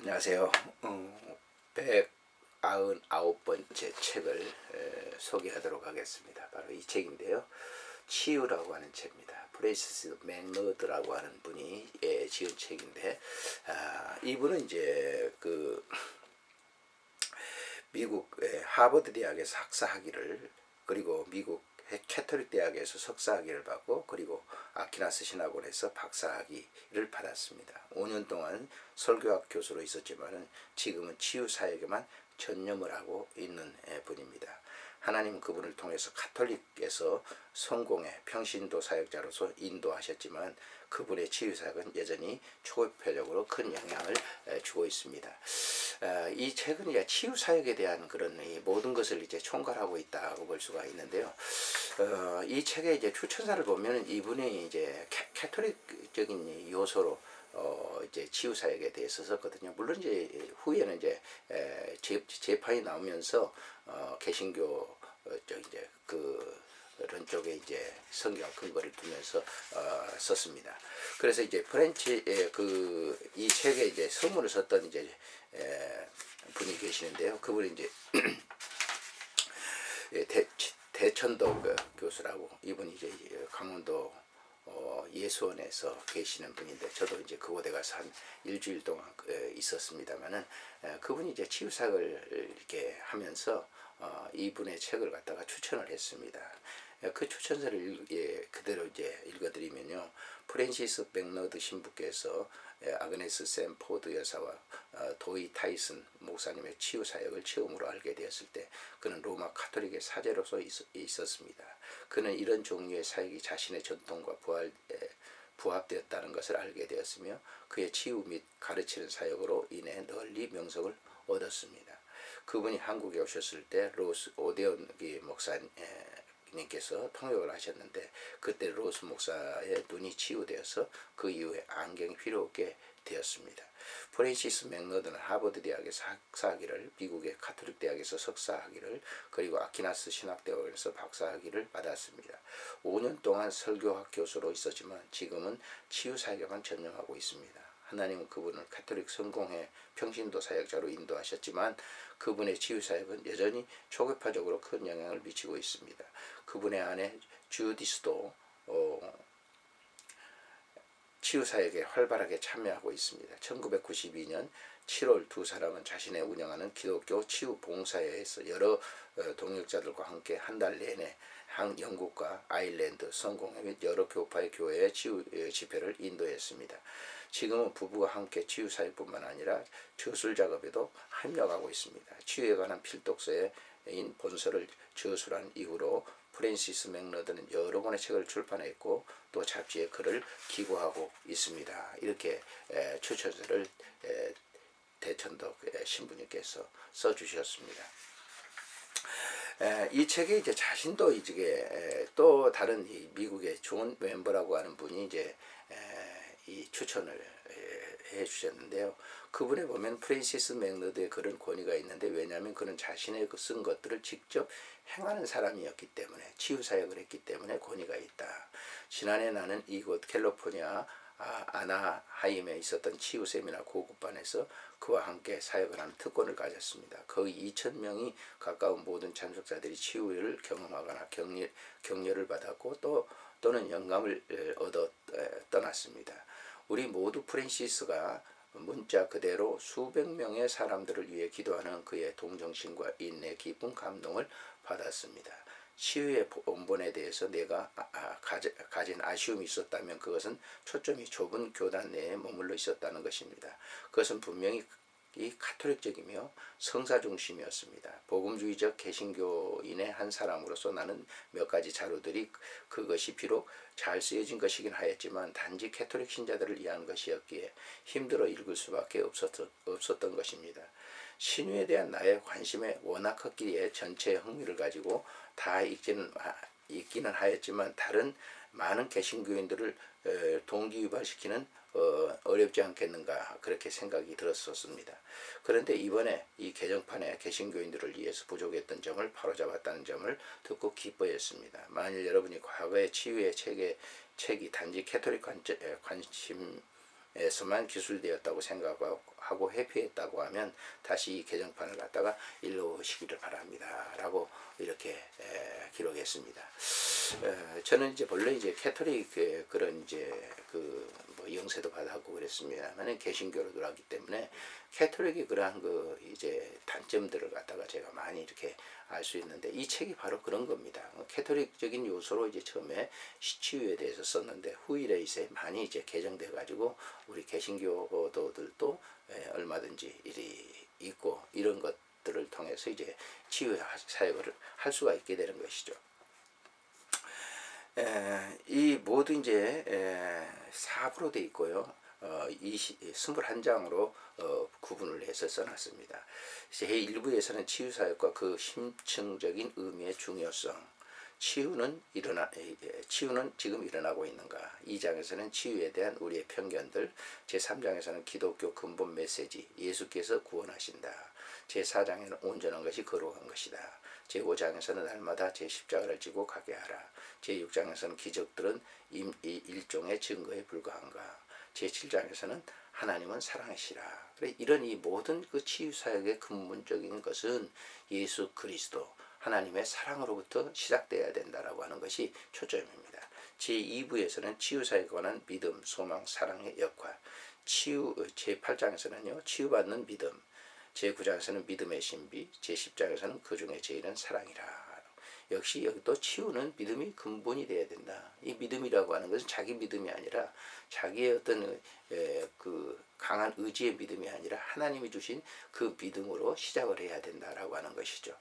안녕하세요. 199번째 책을 소개하도록 하겠습니다. 바로 이 책인데요. 치유라고 하는 책입니다. 프랜시스 맥너드라고 하는 분이 지은 책인데, 이분은 이제 그 미국 하버드 대학에서 학사학위를, 그리고 미국 캐톨릭 대학에서 석사학위를 받고, 그리고 아키나스 신학원에서 박사학위를 받았습니다. 5년 동안 설교학 교수로 있었지만 지금은 치유사역에만 전념을 하고 있는 분입니다. 하나님은 그분을 통해서 카톨릭에서 성공의 평신도 사역자로서 인도하셨지만 그분의 치유사역은 여전히 초표적으로 큰 영향을 주고 있습니다. 이 책은 이제 치유사역에 대한 그런 모든 것을 이제 총괄하고 있다고 볼 수가 있는데요. 이 책의 이제 추천사를 보면 이분이 이제 캐톨릭적인 요소로 이제 치유사역에 대해서 썼거든요. 물론 이제 후에는 이제 재판이 나오면서 개신교 이제 그런 쪽에 이제 성경 근거를 두면서 썼습니다. 그래서 이제 프렌치 이 책에 이제 서문을 썼던 이제 분이 계시는데요. 그분이 이제 대천도 교수라고, 이분이 이제 강원도 예수원에서 계시는 분인데, 저도 이제 그곳에 가서 한 일주일 동안 있었습니다만은, 그분이 이제 치유사역을 이렇게 하면서 이분의 책을 갖다가 추천을 했습니다. 그 추천서를 그대로 이제 읽어드리면요. 프랜시스 맥너드 신부께서 아그네스 샘 포드 여사와 도이 타이슨 목사님의 치유 사역을 처음으로 알게 되었을 때 그는 로마 카톨릭의 사제로서 있었습니다. 그는 이런 종류의 사역이 자신의 전통과 부합되었다는 것을 알게 되었으며 그의 치유 및 가르치는 사역으로 인해 널리 명성을 얻었습니다. 그분이 한국에 오셨을 때 로스 오데온 목사님께서 통역을 하셨는데, 그때 로스 목사의 눈이 치유되어서 그 이후에 안경이 필요 없게 되었습니다. 프랜시스 맥너드는 하버드 대학에서 학사학위를, 미국의 카톨릭 대학에서 석사학위를, 그리고 아키나스 신학대학원에서 박사학위를 받았습니다. 5년 동안 설교학 교수로 있었지만 지금은 치유사역에만 전념하고 있습니다. 하나님은 그분을 카톨릭 성공회 평신도 사역자로 인도하셨지만 그분의 치유사역은 여전히 초계파적으로 큰 영향을 미치고 있습니다. 그분의 아내 주디스도 치유사역에 활발하게 참여하고 있습니다. 1992년 7월 두 사람은 자신의 운영하는 기독교 치유봉사회에서 여러 동역자들과 함께 한 달 내내 영국과 아일랜드, 성공회 및 여러 교파의 교회의 치유 집회를 인도했습니다. 지금은 부부가 함께 치유사역뿐만 아니라 저술 작업에도 합력하고 있습니다. 치유에 관한 필독서인 본서를 저술한 이후로 프랜시스 맥너드는 여러 권의 책을 출판했고 또 잡지에 글을 기고하고 있습니다. 이렇게 추천서를 대천덕 신부님께서 써주셨습니다. 이 책에 이제 자신도 이제 또 다른 미국의 존 멤버라고 하는 분이 이제 이 추천을 해 주셨는데요. 그분에 보면 프랜시스 맥너드의 그런 권위가 있는데, 왜냐하면 그는 자신의 쓴 것들을 직접 행하는 사람이었기 때문에, 치유사역을 했기 때문에 권위가 있다. 지난해 나는 이곳 캘리포니아 아나하임에 있었던 치유 세미나 고급반에서 그와 함께 사역을 하는 특권을 가졌습니다. 거의 2,000명이 가까운 모든 참석자들이 치유를 경험하거나 격려를 받았고 또는 영감을 얻어 떠났습니다. 우리 모두 프랜시스가 문자 그대로 수백 명의 사람들을 위해 기도하는 그의 동정심과 인내, 깊은 감동을 받았습니다. 치유의 본본에 대해서 내가 가진 아쉬움이 있었다면 그것은 초점이 좁은 교단 내에 머물러 있었다는 것입니다. 그것은 분명히 카톨릭적이며 성사 중심이었습니다. 복음주의적 개신교인의 한 사람으로서 나는 몇 가지 자료들이 그것이 비록 잘 쓰여진 것이긴 하였지만 단지 캐톨릭 신자들을 위한 것이었기에 힘들어 읽을 수밖에 없었던 것입니다. 신유에 대한 나의 관심에 워낙 컸기에 전체의 흥미를 가지고 다 읽기는 하였지만 다른 많은 개신교인들을 동기유발시키는 어렵지 않겠는가, 그렇게 생각이 들었었습니다. 그런데 이번에 이 개정판에 개신교인들을 위해서 부족했던 점을 바로잡았다는 점을 듣고 기뻐했습니다. 만일 여러분이 과거의 치유의 책이 단지 캐톨릭 관심에 개정판에서만 기술되었다고 생각하고 회피했다고 하면 다시 이 개정판을 갖다가 일로 오시기를 바랍니다. 라고 이렇게 기록했습니다. 저는 이제 본래 이제 캐톨릭 그런 이제 뭐 영세도 받았고 그랬습니다만 개신교로 들어왔기 때문에 캐톨릭이 그러한 이제 단점들을 갖다가 제가 많이 이렇게 알 수 있는데 이 책이 바로 그런 겁니다. 캐톨릭적인 요소로 이제 처음에 치유에 대해서 썼는데 후일에 이제 많이 이제 개정돼 가지고 우리 개신교도들도 얼마든지 일이 있고 이런 것들을 통해서 이제 치유 사역을 할 수가 있게 되는 것이죠. 이 모두 이제 4부로 되어 있고요. 21장으로 구분을 해서 써놨습니다. 제1부에서는 치유사역과 그 심층적인 의미의 중요성, 치유는 지금 일어나고 있는가, 2장에서는 치유에 대한 우리의 편견들, 제3장에서는 기독교 근본 메시지, 예수께서 구원하신다, 제4장에는 온전한 것이 거룩한 것이다, 제5장에서는 날마다 제 십자가를 지고 가게 하라, 제6장에서는 기적들은 일종의 증거에 불과한가, 제7장에서는 하나님은 사랑이시라. 그래, 이런 이 모든 그 치유사역의 근본적인 것은 예수 그리스도 하나님의 사랑으로부터 시작되어야 된다라고 하는 것이 초점입니다. 제2부에서는 치유사역에 관한 믿음, 소망, 사랑의 역할, 제8장에서는요 치유받는 믿음, 제9장에서는 믿음의 신비, 제10장에서는 그 중에 제일은 사랑이라. 역시 여기 또 치유는 믿음이 근본이 되어야 된다. 이 믿음이라고 하는 것은 자기 믿음이 아니라 자기의 어떤 그 강한 의지의 믿음이 아니라 하나님이 주신 그 믿음으로 시작을 해야 된다라고 하는 것이죠.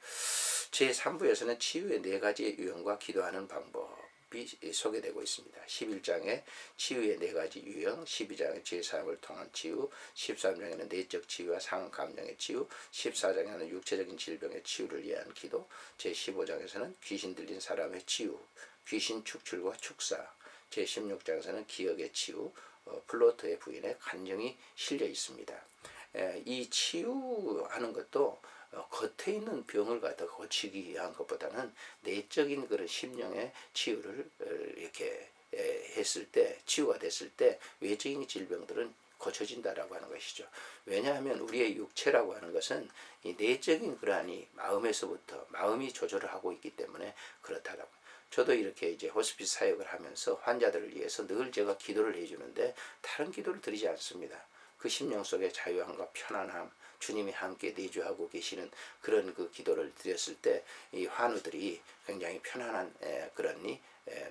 제3부에서는 치유의 4가지의 유형과 기도하는 방법이 소개되고 있습니다. 11장에 치유의 4가지 유형, 12장에 제3을 통한 치유, 13장에는 내적 치유와 상한 감정의 치유, 14장에는 육체적인 질병의 치유를 위한 기도, 제15장에서는 귀신 들린 사람의 치유, 귀신 축출과 축사, 제16장에서는 기억의 치유, 플로트의 부인의 간증이 실려 있습니다. 이 치유하는 것도 겉에 있는 병을 갖다 고치기 위한 것보다는 내적인 그런 심령의 치유를 이렇게 했을 때, 치유가 됐을 때 외적인 질병들은 고쳐진다라고 하는 것이죠. 왜냐하면 우리의 육체라고 하는 것은 이 내적인 그러한 이 마음에서부터 마음이 조절을 하고 있기 때문에 그렇다라고. 저도 이렇게 이제 호스피스 사역을 하면서 환자들을 위해서 늘 제가 기도를 해주는데 다른 기도를 드리지 않습니다. 그 심령 속의 자유함과 편안함, 주님이 함께 내주하고 계시는 그런 그 기도를 드렸을 때 이 환우들이 굉장히 편안한 그런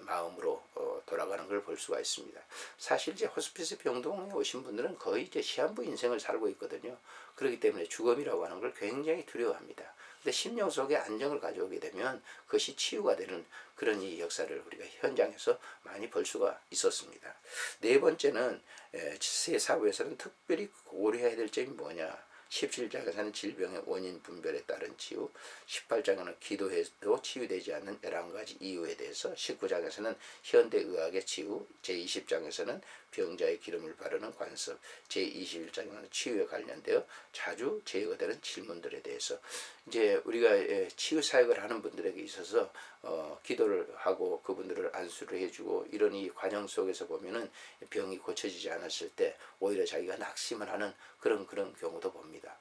마음으로 돌아가는 걸 볼 수가 있습니다. 사실 이제 호스피스 병동에 오신 분들은 거의 이제 시한부 인생을 살고 있거든요. 그렇기 때문에 죽음이라고 하는 걸 굉장히 두려워합니다. 근데 심령 속에 안정을 가져오게 되면 그것이 치유가 되는 그런 이 역사를 우리가 현장에서 많이 볼 수가 있었습니다. 네 번째는 제4부에서는 특별히 고려해야 될 점이 뭐냐. 17장에서는 질병의 원인 분별에 따른 치유, 18장에는 기도해도 치유되지 않는 11가지 이유에 대해서, 19장에서는 현대의학의 치유, 제20장에서는 병자의 기름을 바르는 관습, 제21장에는 치유에 관련되어 자주 제기되는 질문들에 대해서 이제 우리가 치유 사역을 하는 분들에게 있어서 기도를 하고 그분들을 안수를 해주고 이런 이 과정 속에서 보면은 병이 고쳐지지 않았을 때 오히려 자기가 낙심을 하는 그런 경우도 봅니다.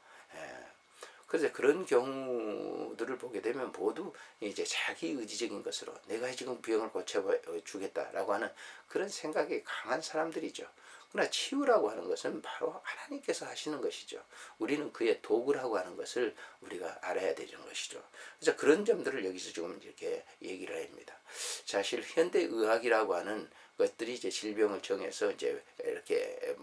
그래서 그런 경우들을 보게 되면 모두 이제 자기 의지적인 것으로 내가 지금 병을 고쳐주겠다라고 하는 그런 생각이 강한 사람들이죠. 그러나 치유라고 하는 것은 바로 하나님께서 하시는 것이죠. 우리는 그의 도구라고 하는 것을 우리가 알아야 되는 것이죠. 그래서 그런 점들을 여기서 지금 이렇게 얘기를 합니다. 사실 현대의학이라고 하는 것들이 이제 질병을 정해서 이제 이렇게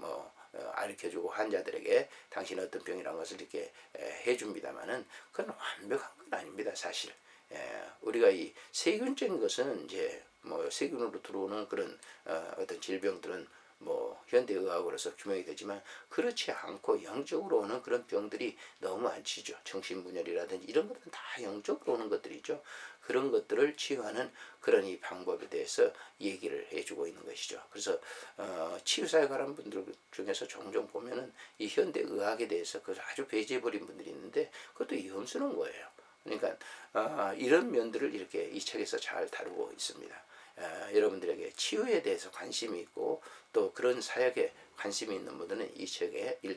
알려주고 환자들에게 당신 어떤 병이라는 것을 이렇게 해줍니다만은 그건 완벽한 건 아닙니다. 사실. 우리가 이 세균적인 것은 이제 세균으로 들어오는 그런 어떤 질병들은 현대의학으로서 규명이 되지만 그렇지 않고 영적으로 오는 그런 병들이 너무 많지죠. 정신분열이라든지 이런 것들은 다 영적으로 오는 것들이죠. 그런 것들을 치유하는 그런 이 방법에 대해서 얘기를 해주고 있는 것이죠. 그래서 치유사역하는 분들 중에서 종종 보면은 이 현대의학에 대해서 아주 배제해버린 분들이 있는데 그것도 위험스러운 거예요. 그러니까 이런 면들을 이렇게 이 책에서 잘 다루고 있습니다. 여러분들에게 치유에 대해서 관심이 있고 또 그런 사역에 관심이 있는 분들은 이 책에